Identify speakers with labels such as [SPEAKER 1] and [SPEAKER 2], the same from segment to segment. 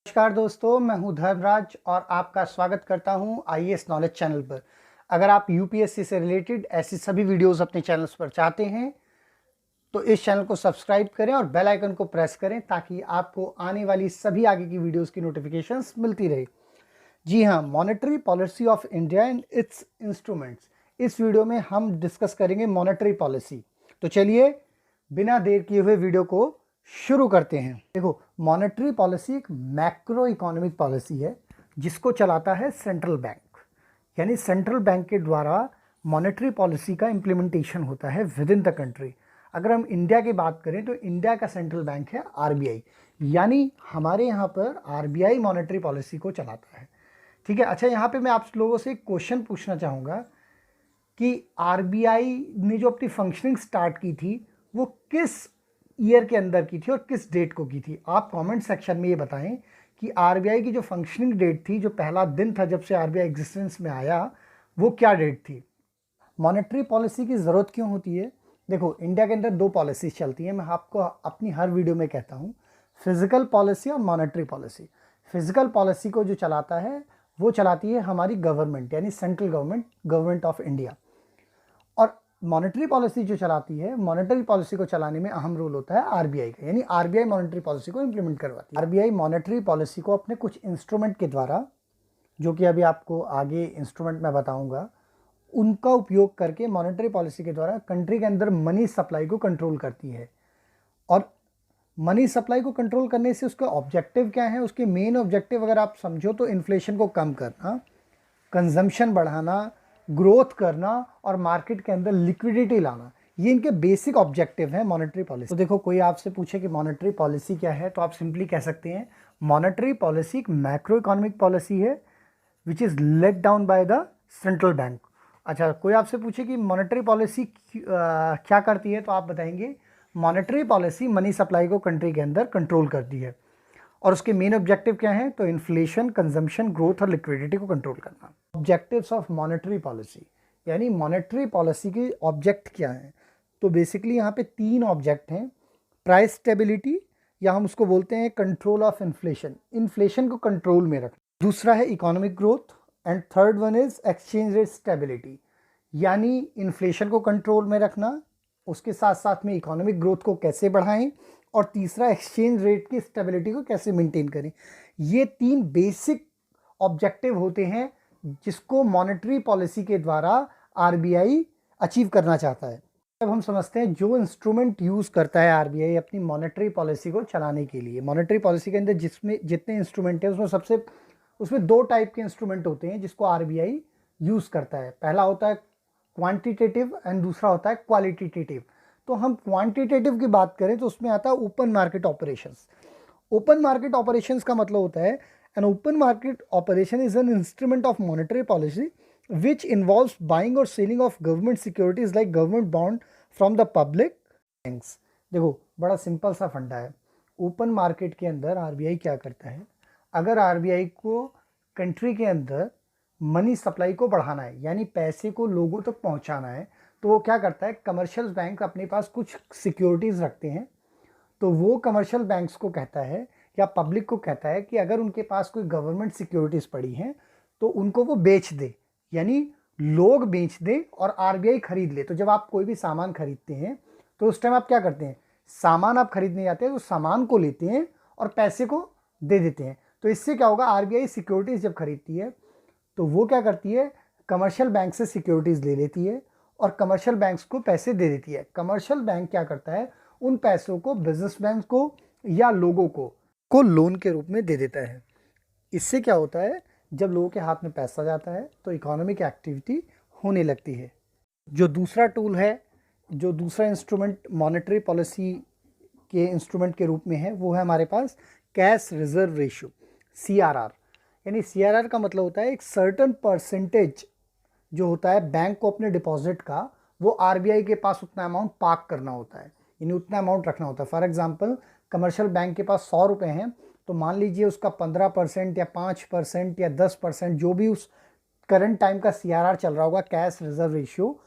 [SPEAKER 1] नमस्कार दोस्तों, मैं हूं धर्मराज और आपका स्वागत करता हूं आईएएस नॉलेज चैनल पर। अगर आप यूपीएससी से रिलेटेड ऐसी सभी वीडियोस अपने चैनल्स पर चाहते हैं तो इस चैनल को सब्सक्राइब करें और बेल आइकन को प्रेस करें ताकि आपको आने वाली सभी आगे की वीडियोस की नोटिफिकेशंस मिलती रहे। जी हाँ, monetary policy of India and it's instruments. इस वीडियो में हम डिस्कस करेंगे मॉनेटरी पॉलिसी। तो चलिए बिना देर किए हुए वीडियो को शुरू करते हैं। देखो, मॉनेटरी पॉलिसी एक मैक्रो इकोनॉमिक पॉलिसी है जिसको चलाता है सेंट्रल बैंक, यानी सेंट्रल बैंक के द्वारा मॉनेटरी पॉलिसी का इम्प्लीमेंटेशन होता है विद इन द कंट्री। अगर हम इंडिया की बात करें तो इंडिया का सेंट्रल बैंक है आरबीआई, यानी हमारे यहाँ पर आरबीआई मॉनेटरी पॉलिसी को चलाता है। ठीक है। अच्छा, यहाँ पे मैं आप लोगों से एक क्वेश्चन पूछना चाहूँगा कि आरबीआई ने जो अपनी फंक्शनिंग स्टार्ट की थी वो किस ईयर के अंदर की थी और किस डेट को की थी। आप कमेंट सेक्शन में ये बताएं कि आरबीआई की जो फंक्शनिंग डेट थी, जो पहला दिन था जब से आरबीआई एग्जिस्टेंस में आया, वो क्या डेट थी। मॉनेटरी पॉलिसी की ज़रूरत क्यों होती है। देखो, इंडिया के अंदर दो पॉलिसीज चलती हैं, मैं आपको अपनी हर वीडियो में कहता हूँ, फिजिकल पॉलिसी और मॉनेटरी पॉलिसी। फिजिकल पॉलिसी को जो चलाता है वो चलाती है हमारी गवर्नमेंट, यानी central government, government of India. और मॉनेटरी पॉलिसी जो चलाती है, मॉनेटरी पॉलिसी को चलाने में अहम रोल होता है आरबीआई का, यानी आरबीआई मॉनेटरी पॉलिसी को इंप्लीमेंट करवाती है। आरबीआई मॉनेटरी पॉलिसी को अपने कुछ इंस्ट्रूमेंट के द्वारा, जो कि अभी आपको आगे इंस्ट्रूमेंट मैं बताऊंगा, उनका उपयोग करके मॉनेटरी पॉलिसी के द्वारा कंट्री के अंदर मनी सप्लाई को कंट्रोल करती है। और मनी सप्लाई को कंट्रोल करने से उसका ऑब्जेक्टिव क्या है, उसके मेन ऑब्जेक्टिव अगर आप समझो तो इन्फ्लेशन को कम करना, कंजम्पशन बढ़ाना, ग्रोथ करना और मार्केट के अंदर लिक्विडिटी लाना, ये इनके बेसिक ऑब्जेक्टिव है मॉनेटरी पॉलिसी। तो देखो, कोई आपसे पूछे कि मॉनेटरी पॉलिसी क्या है तो आप सिंपली कह सकते हैं मॉनेटरी पॉलिसी एक मैक्रो इकोनॉमिक पॉलिसी है which is let down by the central bank. अच्छा, कोई आपसे पूछे कि मॉनेटरी पॉलिसी क्या करती है तो आप बताएंगे मॉनेटरी पॉलिसी मनी सप्लाई को कंट्री के अंदर कंट्रोल करती है और उसके मेन ऑब्जेक्टिव क्या है, तो इन्फ्लेशन, कंजम्पशन, ग्रोथ और लिक्विडिटी को कंट्रोल करना। ऑब्जेक्टिव्स ऑफ मॉनेटरी पॉलिसी, यानी मॉनेटरी पॉलिसी के ऑब्जेक्ट क्या हैं। तो बेसिकली यहाँ पे तीन ऑब्जेक्ट हैं। प्राइस स्टेबिलिटी, या हम उसको बोलते हैं कंट्रोल ऑफ इन्फ्लेशन, इन्फ्लेशन को कंट्रोल में रखना। दूसरा है economic growth and third one is exchange rate stability, यानी इन्फ्लेशन को कंट्रोल में रखना, उसके साथ साथ में इकोनॉमिक ग्रोथ को कैसे बढ़ाएं, और तीसरा एक्सचेंज रेट की स्टेबिलिटी को कैसे मेंटेन करें। ये तीन बेसिक ऑब्जेक्टिव होते हैं जिसको मॉनेटरी पॉलिसी के द्वारा आरबीआई अचीव करना चाहता है। अब हम समझते हैं जो इंस्ट्रूमेंट यूज़ करता है आरबीआई अपनी मॉनेटरी पॉलिसी को चलाने के लिए। मॉनेटरी पॉलिसी के अंदर जिसमें जितने इंस्ट्रूमेंट हैं उसमें दो टाइप के इंस्ट्रूमेंट होते हैं जिसको आरबीआई यूज़ करता है। पहला होता है क्वांटिटेटिव एंड दूसरा होता है क्वालिटेटिव। तो हम क्वांटिटेटिव की बात करें तो उसमें आता है open market operations. Open market operations का मतलब होता है an open market operation is an instrument of monetary policy which involves buying और selling of government securities like government bond from the public banks. देखो, बड़ा सिंपल सा फंडा है। ओपन मार्केट के अंदर आरबीआई क्या करता है, अगर आरबीआई को कंट्री के अंदर मनी सप्लाई को बढ़ाना है, यानी पैसे को लोगों तक पहुंचाना है, तो वो क्या करता है, कमर्शियल बैंक अपने पास कुछ सिक्योरिटीज़ रखते हैं। तो वो कमर्शियल बैंक्स को कहता है या पब्लिक को कहता है कि अगर उनके पास कोई गवर्नमेंट सिक्योरिटीज़ पड़ी हैं तो उनको वो बेच दे, यानी लोग बेच दे और आरबीआई खरीद ले। तो जब आप कोई भी सामान खरीदते हैं तो उस टाइम आप क्या करते हैं, सामान आप खरीदने जाते हैं तो सामान को लेते हैं और पैसे को दे देते हैं। तो इससे क्या होगा, आरबीआई सिक्योरिटीज़ जब खरीदती है तो वो क्या करती है, कमर्शियल बैंक से सिक्योरिटीज़ ले लेती है और कमर्शियल बैंक्स को पैसे दे देती है। कमर्शियल बैंक क्या करता है, उन पैसों को बिजनेस बैंक को या लोगों को लोन के रूप में दे देता है। इससे क्या होता है, जब लोगों के हाथ में पैसा जाता है तो इकोनॉमिक एक्टिविटी होने लगती है। जो दूसरा टूल है, जो दूसरा इंस्ट्रूमेंट मॉनेटरी पॉलिसी के इंस्ट्रूमेंट के रूप में है, वो है हमारे पास कैश रिजर्व रेशियो, CRR। यानी CRR का मतलब होता है एक सर्टन परसेंटेज जो होता है बैंक को अपने डिपॉजिट का, वो आरबीआई के पास उतना अमाउंट पार्क करना होता है, यानी उतना अमाउंट रखना होता है। फॉर एग्जांपल, कमर्शियल बैंक के पास 100 रुपये हैं तो मान लीजिए उसका 15% या 5% या 10%, जो भी उस करंट टाइम का CRR चल रहा होगा, कैश रिजर्व रेशियो,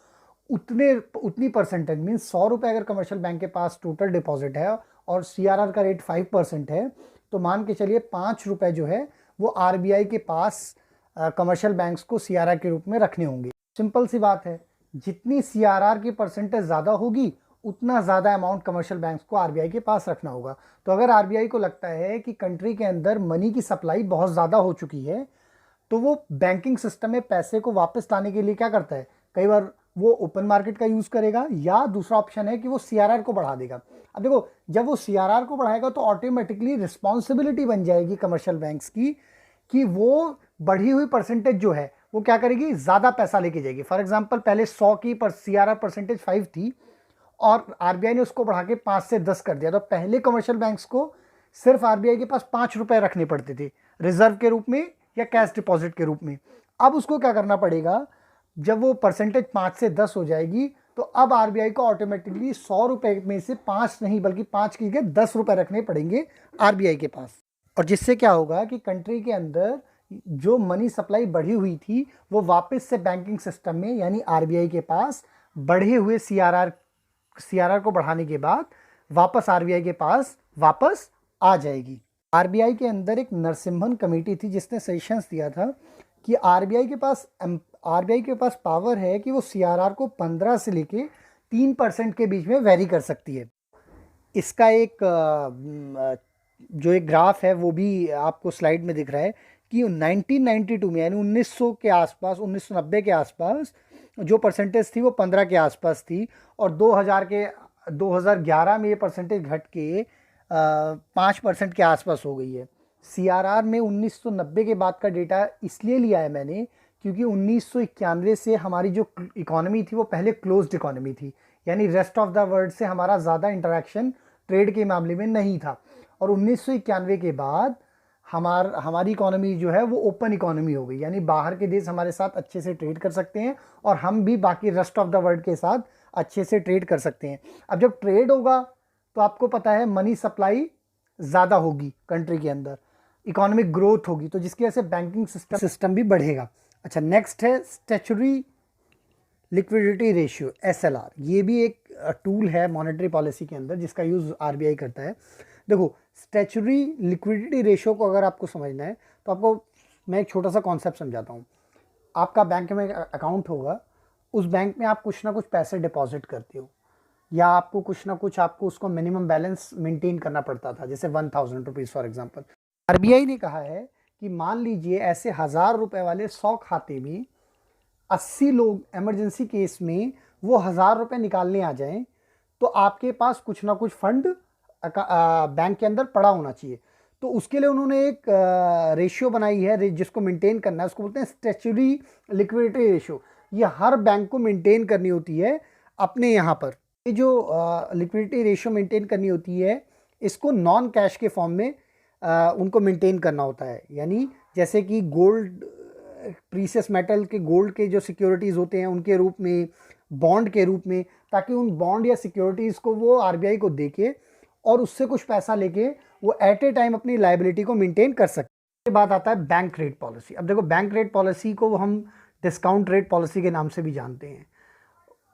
[SPEAKER 1] उतनी परसेंटेज मीन्स 100 रुपये अगर कमर्शियल बैंक के पास टोटल डिपॉजिट है और CRR का रेट 5% है तो मान के चलिए 5 रुपये जो है वो आरबीआई के पास कमर्शियल बैंक्स को सीआरआर के रूप में रखने होंगे। सिंपल सी बात है, जितनी सीआरआर की परसेंटेज ज़्यादा होगी उतना ज़्यादा अमाउंट कमर्शियल बैंक्स को आरबीआई के पास रखना होगा। तो अगर आरबीआई को लगता है कि कंट्री के अंदर मनी की सप्लाई बहुत ज़्यादा हो चुकी है, तो वो बैंकिंग सिस्टम में पैसे को वापस लाने के लिए क्या करता है, कई बार वो ओपन मार्केट का यूज़ करेगा, या दूसरा ऑप्शन है कि वो सीआरआर को बढ़ा देगा। अब देखो, जब वो सीआरआर को बढ़ाएगा तो ऑटोमेटिकली रिस्पॉन्सिबिलिटी बन जाएगी कमर्शियल बैंक्स की कि वो बढ़ी हुई परसेंटेज जो है वो क्या करेगी, ज़्यादा पैसा लेके जाएगी। फॉर एग्जांपल, पहले 100 की पर सीआरआर परसेंटेज 5 थी और आरबीआई ने उसको बढ़ा के 5 से 10 कर दिया। तो पहले कमर्शियल बैंक्स को सिर्फ आरबीआई के पास 5 रुपए रखने पड़ते थे रिजर्व के रूप में या कैश डिपॉजिट के रूप में। अब उसको क्या करना पड़ेगा, जब वो परसेंटेज 5 से 10 हो जाएगी तो अब आरबीआई को ऑटोमेटिकली 100 रुपए में से 5 नहीं बल्कि 5 की जगह 10 रुपए रखने पड़ेंगे आरबीआई के पास। और जिससे क्या होगा कि कंट्री के अंदर जो मनी सप्लाई बढ़ी हुई थी वो वापस से बैंकिंग सिस्टम में यानी आरबीआई के पास बढ़े हुए सीआरआर को बढ़ाने के बाद वापस आरबीआई के पास वापस आ जाएगी। आरबीआई के अंदर एक नरसिम्हन कमेटी थी जिसने सजेशंस दिया था कि आरबीआई के पास पावर है कि वो सीआरआर को 15 से लेके 3% के बीच में वेरी कर सकती है। इसका जो एक ग्राफ है वो भी आपको स्लाइड में दिख रहा है कि 1992 में यानी 1900 के आसपास, 1990 के आसपास जो परसेंटेज थी वो 15 के आसपास थी और 2011 में ये परसेंटेज घट के 5% के आसपास हो गई है। सीआरआर में 1990 के बाद का डेटा इसलिए लिया है मैंने क्योंकि 1991 से हमारी जो इकोनॉमी थी वो पहले क्लोज्ड इकोनॉमी थी, यानी रेस्ट ऑफ द वर्ल्ड से हमारा ज़्यादा इंटरेक्शन ट्रेड के मामले में नहीं था। और 1991 के बाद हमारी इकोनॉमी जो है वो ओपन इकोनॉमी हो गई, यानी बाहर के देश हमारे साथ अच्छे से ट्रेड कर सकते हैं और हम भी बाकी रेस्ट ऑफ द वर्ल्ड के साथ अच्छे से ट्रेड कर सकते हैं। अब जब ट्रेड होगा तो आपको पता है मनी सप्लाई ज़्यादा होगी कंट्री के अंदर, इकोनॉमिक ग्रोथ होगी, तो जिसकी वजह से बैंकिंग सिस्टम भी बढ़ेगा। अच्छा, नेक्स्ट है स्टैच्यूटरी लिक्विडिटी रेशियो SLR। ये भी एक टूल है मॉनेटरी पॉलिसी के अंदर जिसका यूज़ आरबीआई करता है। देखो, स्टैच्यूटरी लिक्विडिटी रेशियो को अगर आपको समझना है तो आपको मैं एक छोटा सा कॉन्सेप्ट समझाता हूँ। आपका बैंक में अकाउंट होगा, उस बैंक में आप कुछ ना कुछ पैसे डिपॉजिट करते हो या आपको कुछ ना कुछ आपको उसको मिनिमम बैलेंस मेंटेन करना पड़ता था, जैसे 1000 रुपीज़ फॉर एग्जांपल। आरबीआई ने कहा है कि मान लीजिए ऐसे 1000 रुपये वाले 100 खाते में 80 लोग इमरजेंसी केस में वो 1000 रुपये निकालने आ जाएं तो आपके पास कुछ ना कुछ फंड बैंक के अंदर पड़ा होना चाहिए। तो उसके लिए उन्होंने एक रेशियो बनाई है जिसको मेंटेन करना है, उसको बोलते हैं स्टैच्यूटरी लिक्विडिटी रेशियो। ये हर बैंक को मेंटेन करनी होती है अपने यहाँ पर। ये जो लिक्विडिटी रेशियो मेंटेन करनी होती है इसको नॉन कैश के फॉर्म में उनको मेंटेन करना होता है, यानी जैसे कि गोल्ड, प्रीशियस मेटल के गोल्ड के जो सिक्योरिटीज़ होते हैं उनके रूप में, बॉन्ड के रूप में, ताकि उन बॉन्ड या सिक्योरिटीज़ को वो आरबीआई को देके और उससे कुछ पैसा लेके वो एट ए टाइम अपनी लायबिलिटी को मेंटेन कर सकते हैं। इसके बाद आता है बैंक रेट पॉलिसी। अब देखो, बैंक रेट पॉलिसी को हम डिस्काउंट रेट पॉलिसी के नाम से भी जानते हैं।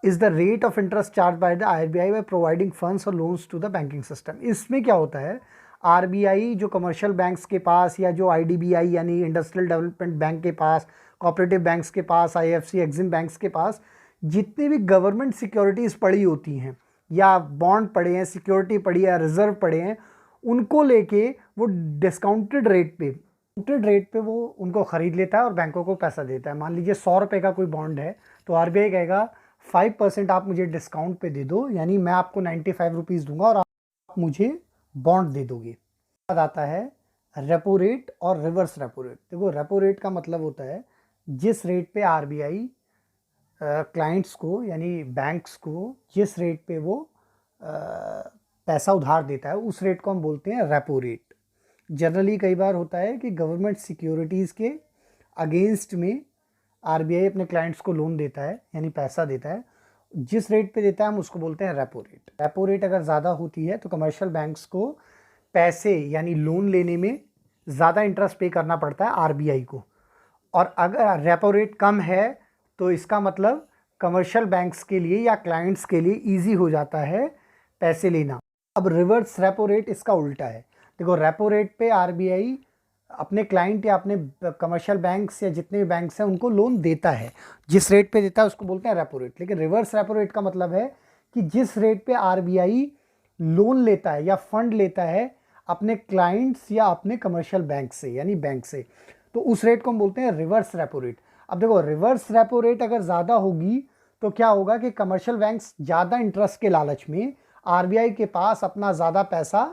[SPEAKER 1] Is the rate of interest charge by the RBI by providing funds और loans to the banking system. इसमें क्या होता है, आरबीआई जो कमर्शियल बैंक्स के पास या जो आईडीबीआई यानी इंडस्ट्रियल डेवलपमेंट बैंक के पास, कोऑपरेटिव बैंक्स के पास, आईएफसी, एक्सिम बैंक्स के पास जितनी भी गवर्नमेंट सिक्योरिटीज़ पड़ी होती हैं या बॉन्ड पड़े हैं, सिक्योरिटी पड़ी है, रिजर्व पड़े हैं, उनको लेके वो डिस्काउंटेड रेट पे वो उनको ख़रीद लेता है और बैंकों को पैसा देता है। मान लीजिए 100 रुपये का कोई बॉन्ड है तो आरबीआई कहेगा 5% आप मुझे डिस्काउंट पे दे दो, यानी मैं आपको 95 रुपीज़ दूंगा और आप मुझे बॉन्ड दे दोगे। बाद आता है रेपो रेट और रिवर्स रेपो रेट। देखो, रेपो रेट का मतलब होता है जिस रेट पे आरबीआई क्लाइंट्स को यानी बैंक्स को जिस रेट पे वो पैसा उधार देता है उस रेट को हम बोलते हैं रेपो रेट। जनरली कई बार होता है कि गवर्नमेंट सिक्योरिटीज़ के अगेंस्ट में आरबीआई अपने क्लाइंट्स को लोन देता है यानी पैसा देता है, जिस रेट पे देता है हम उसको बोलते हैं रेपो रेट। रेपो रेट अगर ज़्यादा होती है तो कमर्शियल बैंक्स को पैसे यानी लोन लेने में ज़्यादा इंटरेस्ट पे करना पड़ता है आरबीआई को, और अगर रेपो रेट कम है तो इसका मतलब कमर्शियल बैंक्स के लिए या क्लाइंट्स के लिए ईजी हो जाता है पैसे लेना। अब रिवर्स रेपो रेट इसका उल्टा है। देखो रेपो रेट पे आरबीआई अपने क्लाइंट या अपने कमर्शियल बैंक्स या जितने भी बैंक्स हैं उनको लोन देता है, जिस रेट पे देता है उसको बोलते हैं रेपो रेट। लेकिन रिवर्स रेपो रेट का मतलब है कि जिस रेट पे आरबीआई लोन लेता है या फंड लेता है अपने क्लाइंट्स या अपने कमर्शियल बैंक से यानी बैंक से, तो उस रेट को हम बोलते हैं रिवर्स रेपो रेट। अब देखो रिवर्स रेपो रेट अगर ज़्यादा होगी तो क्या होगा कि कमर्शियल बैंक्स ज़्यादा इंटरेस्ट के लालच में आरबीआई के पास अपना ज़्यादा पैसा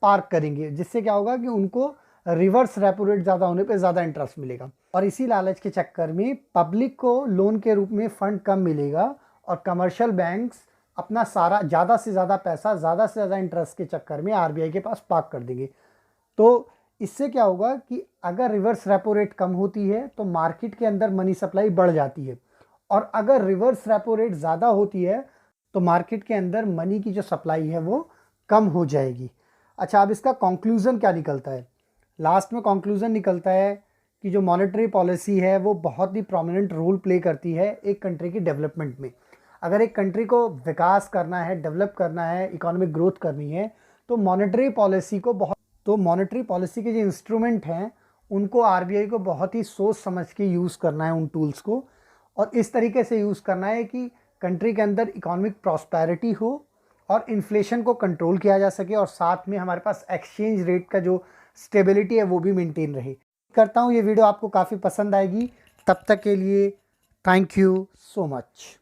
[SPEAKER 1] पार्क करेंगे, जिससे क्या होगा कि उनको रिवर्स रेपो रेट ज़्यादा होने पे ज़्यादा इंटरेस्ट मिलेगा। और इसी लालच के चक्कर में पब्लिक को लोन के रूप में फंड कम मिलेगा और कमर्शियल बैंक्स अपना सारा ज़्यादा से ज़्यादा पैसा ज़्यादा से ज़्यादा इंटरेस्ट के चक्कर में आरबीआई के पास पार्क कर देंगे। तो इससे क्या होगा कि अगर रिवर्स रेपो रेट कम होती है तो मार्केट के अंदर मनी सप्लाई बढ़ जाती है, और अगर रिवर्स रेपो रेट ज़्यादा होती है तो मार्केट के अंदर मनी की जो सप्लाई है वो कम हो जाएगी। अच्छा, अब इसका कंक्लूज़न क्या निकलता है? लास्ट में कंक्लूज़न निकलता है कि जो मॉनेटरी पॉलिसी है वो बहुत ही प्रोमिनेंट रोल प्ले करती है एक कंट्री की डेवलपमेंट में। अगर एक कंट्री को विकास करना है, डेवलप करना है, इकोनॉमिक ग्रोथ करनी है, तो मॉनेटरी पॉलिसी के जो इंस्ट्रूमेंट हैं उनको आरबीआई को बहुत ही सोच समझ के यूज़ करना है उन टूल्स को, और इस तरीके से यूज़ करना है कि कंट्री के अंदर इकोनॉमिक प्रॉस्पेरिटी हो और इन्फ्लेशन को कंट्रोल किया जा सके, और साथ में हमारे पास एक्सचेंज रेट का जो स्टेबिलिटी है वो भी मेंटेन रहे। करता हूँ ये वीडियो आपको काफ़ी पसंद आएगी। तब तक के लिए थैंक यू सो मच।